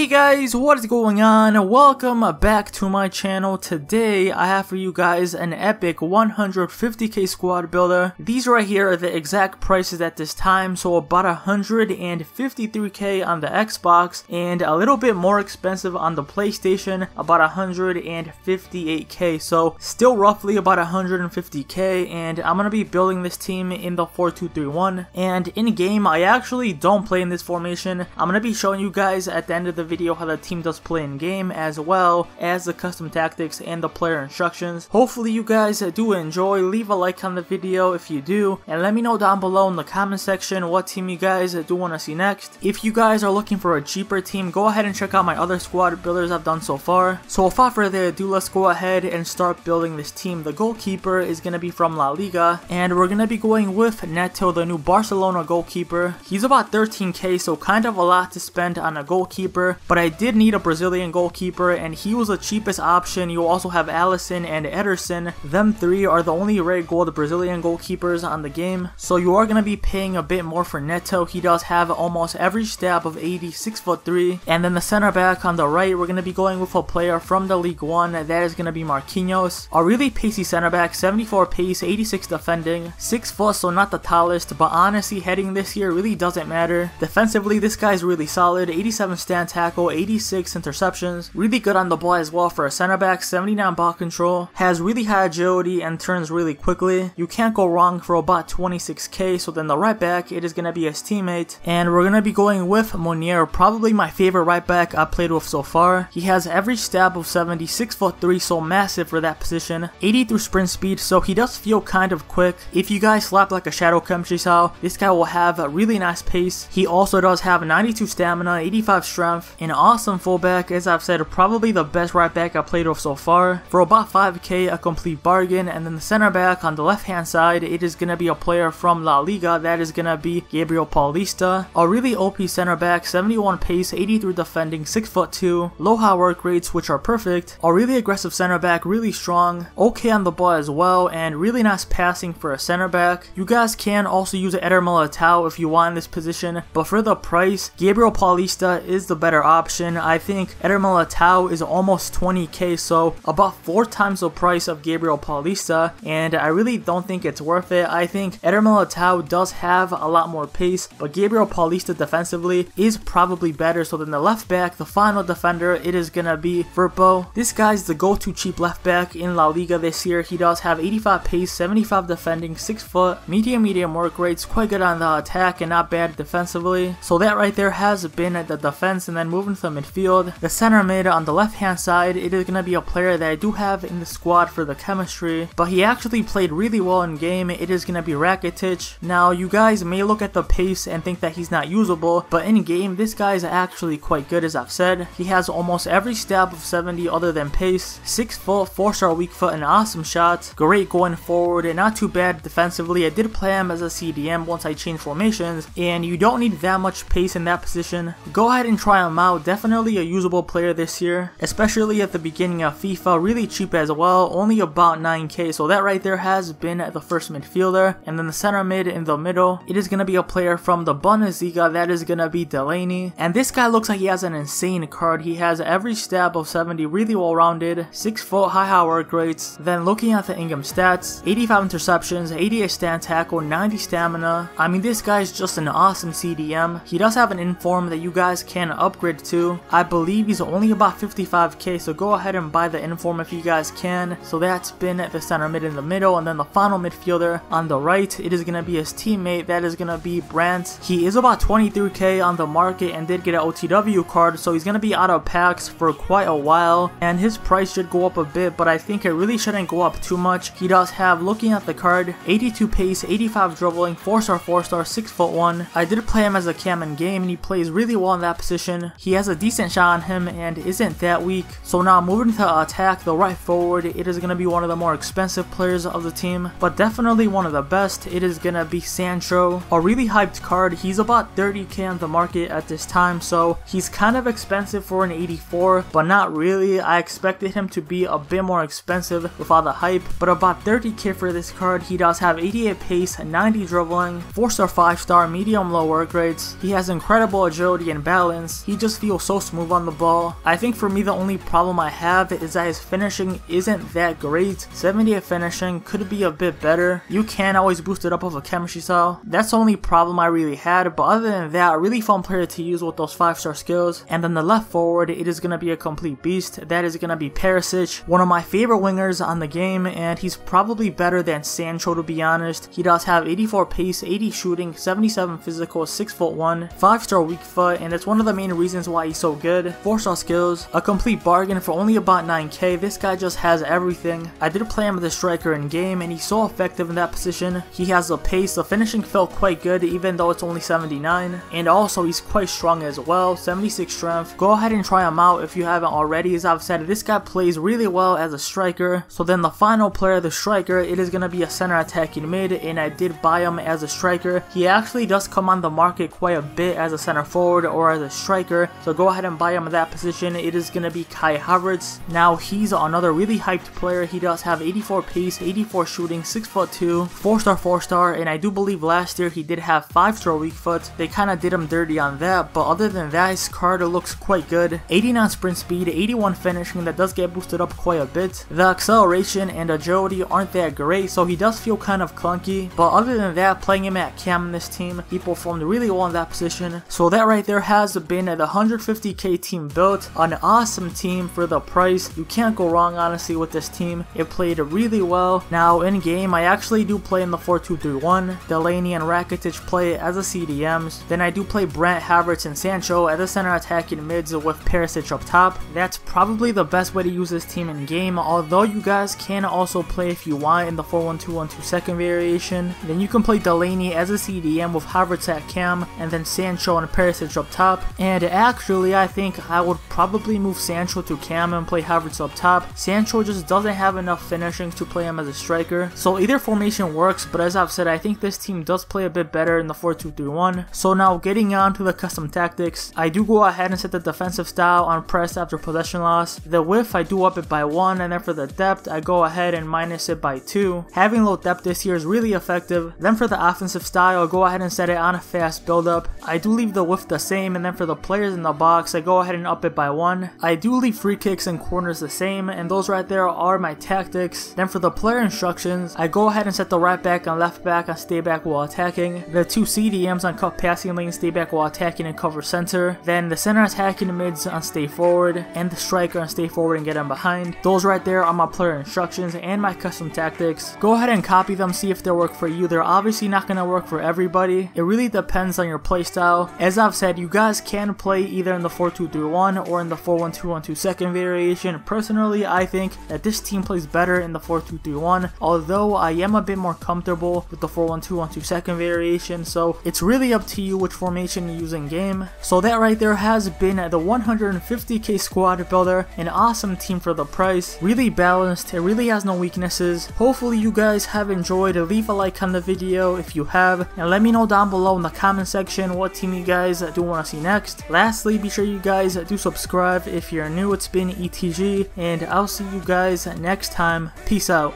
Hey guys, what is going on? Welcome back to my channel. Today I have for you guys an epic 150k squad builder. These right here are the exact prices at this time, so about 153k on the Xbox and a little bit more expensive on the PlayStation, about 158k, so still roughly about 150k. And I'm gonna be building this team in the 4-2-3-1, and in game I actually don't play in this formation. I'm gonna be showing you guys at the end of the video how the team does play in game, as well as the custom tactics and the player instructions. Hopefully you guys do enjoy. Leave a like on the video if you do, and let me know down below in the comment section what team you guys do want to see next. If you guys are looking for a cheaper team, go ahead and check out my other squad builders I've done so far. So without further ado, let's go ahead and start building this team. The goalkeeper is going to be from La Liga, and we're going to be going with Neto, the new Barcelona goalkeeper. He's about 13k, so kind of a lot to spend on a goalkeeper, but I did need a Brazilian goalkeeper and he was the cheapest option. You also have Alisson and Ederson. Them three are the only red gold Brazilian goalkeepers on the game, so you are going to be paying a bit more for Neto. He does have almost every stat of 80, 6'3", and then the center back on the right, we're going to be going with a player from the Ligue 1, that is going to be Marquinhos. A really pacey center back, 74 pace, 86 defending, 6 foot, so not the tallest, but honestly heading this year really doesn't matter. Defensively, this guy's really solid, 87 stand tackle, 86 interceptions, really good on the ball as well for a center back, 79 ball control, has really high agility and turns really quickly. You can't go wrong for about 26k. So then the right back, it is going to be his teammate, and we're going to be going with Monier, probably my favorite right back I've played with so far. He has average stab of 70, 6'3", so massive for that position, 80 through sprint speed, so he does feel kind of quick. If you guys slap like a shadow chemistry style, this guy will have a really nice pace. He also does have 92 stamina, 85 strength, an awesome fullback. As I've said, probably the best right back I played with so far. For about 5k, a complete bargain. And then the center back on the left hand side, it is going to be a player from La Liga, that is going to be GABRIEL Paulista. A really OP center back, 71 pace, 83 defending, 6'2", low high work rates which are perfect. A really aggressive center back, really strong, okay on the ball as well, and really nice passing for a center back. You guys can also use Eder Militao if you want in this position, but for the price, GABRIEL Paulista is the better option. I think Eder Militao is almost 20k, so about 4 times the price of GABRIEL Paulista, and I really don't think it's worth it. I think Eder Militao does have a lot more pace, but GABRIEL Paulista defensively is probably better. So then the left back, the final defender, it is gonna be Verpo. This guy's the go-to cheap left back in La Liga this year. He does have 85 pace, 75 defending, 6 foot, medium work rates, quite good on the attack and not bad defensively. So that right there has been the defense. And then moving to the midfield, the center mid on the left hand side, it is going to be a player that I do have in the squad for the chemistry, but he actually played really well in game. It is going to be Rakitic. Now you guys may look at the pace and think that he's not usable, but in game this guy is actually quite good. As I've said, he has almost every stab of 70 other than pace, 6 foot, 4-star weak foot, and awesome shots, great going forward and not too bad defensively. I did play him as a CDM once I changed formations, and you don't need that much pace in that position. Go ahead and try him out. Definitely a usable player this year, especially at the beginning of FIFA. Really cheap as well, only about 9k. So that right there has been the first midfielder. And then the center mid in the middle, it is going to be a player from the Bundesliga, that is going to be Delaney. And this guy looks like he has an insane card. He has every stab of 70, really well rounded, 6 foot, high work rates. Then looking at the in-game stats, 85 interceptions, 88 stand tackle, 90 stamina. I mean, this guy's just an awesome CDM. He does have an inform that you guys can upgrade to. I believe he's only about 55k, so go ahead and buy the inform if you guys can. So that's been the center mid in the middle, and then the final midfielder on the right, it is going to be his teammate, that is going to be Brandt. He is about 23k on the market and did get an OTW card, so he's going to be out of packs for quite a while, and his price should go up a bit, but I think it really shouldn't go up too much. He does have, looking at the card, 82 pace, 85 dribbling, 4-star, 6'1". I did play him as a cam in game, and he plays really well in that position. He has a decent shot on him and isn't that weak. So now moving to attack, the right forward, it is going to be one of the more expensive players of the team, but definitely one of the best. It is going to be Sancho, a really hyped card. He's about 30k on the market at this time, so he's kind of expensive for an 84, but not really. I expected him to be a bit more expensive with all the hype, but about 30k for this card. He does have 88 pace, 90 dribbling, 4-star, 5-star, medium low work rates. He has incredible agility and balance. He just just feels so smooth on the ball. I think for me the only problem I have is that his finishing isn't that great. 78 finishing could be a bit better. You can always boost it up with a chemistry style. That's the only problem I really had, but other than that, a really fun player to use with those 5-star skills. And then the left forward, it is going to be a complete beast. That is going to be PAULISTA, one of my favorite wingers on the game, and he's probably better than Sancho, to be honest. He does have 84 pace, 80 shooting, 77 physical, 6'1", 5-star weak foot, and it's one of the main reasons why he's so good. 4-star skills, a complete bargain for only about 9k. This guy just has everything. I did play him as a striker in game, and he's so effective in that position. He has the pace, the finishing felt quite good even though it's only 79, and also he's quite strong as well, 76 strength. Go ahead and try him out if you haven't already. As I've said, this guy plays really well as a striker. So then the final player, the striker, it is going to be a center attacking mid, and I did buy him as a striker. He actually does come on the market quite a bit as a center forward or as a striker, so go ahead and buy him in that position. It is going to be HAVERTZ. Now he's another really hyped player. He does have 84 pace, 84 shooting, 6'2", 4-star, and I do believe last year he did have 5-star weak foot. They kind of did him dirty on that, but other than that, his card looks quite good. 89 sprint speed, 81 finishing, that does get boosted up quite a bit. The acceleration and agility aren't that great, so he does feel kind of clunky, but other than that, playing him at cam in this team, he performed really well in that position. So that right there has been the 150k team built. An awesome team for the price. You can't go wrong honestly with this team. It played really well. Now in game, I actually do play in the 4-2-3-1. Delaney and Rakitic play as the CDMs. Then I do play Brandt, Havertz, and Sancho as the center attacking mids with PAULISTA up top. That's probably the best way to use this team in game, although you guys can also play if you want in the 4-1-2-1-2 second variation. Then you can play Delaney as a CDM with Havertz at cam, and then Sancho and PAULISTA up top. And actually, I think I would probably move Sancho to cam and play Havertz up top. Sancho just doesn't have enough finishing to play him as a striker, so either formation works, but as I've said, I think this team does play a bit better in the 4-2-3-1. So now getting on to the custom tactics, I do go ahead and set the defensive style on press after possession loss. The width, I do up it by 1, and then for the depth, I go ahead and minus it by 2. Having low depth this year is really effective. Then for the offensive style, I go ahead and set it on a fast build up. I do leave the width the same, and then for the players in the box, I go ahead and up it by 1. I do leave free kicks and corners the same, and those right there are my tactics. Then for the player instructions, I go ahead and set the right back and left back on stay back while attacking, the 2 CDMs on cut passing lane, stay back while attacking and cover center, then the center attacking mids on stay forward, and the striker on stay forward and get him behind. Those right there are my player instructions and my custom tactics. Go ahead and copy them, see if they work for you. They're obviously not going to work for everybody. It really depends on your playstyle. As I've said, you guys can play either in the 4-2-3-1 or in the 4-1-2-1-2 second variation. Personally, I think that this team plays better in the 4-2-3-1, although I am a bit more comfortable with the 4-1-2-1-2 second variation, so it's really up to you which formation you use in game. So that right there has been the 150k squad builder, an awesome team for the price, really balanced, it really has no weaknesses. Hopefully you guys have enjoyed. Leave a like on the video if you have, and let me know down below in the comment section what team you guys do want to see next. Lastly, be sure you guys do subscribe if you're new. It's been ETG, and I'll see you guys next time. Peace out.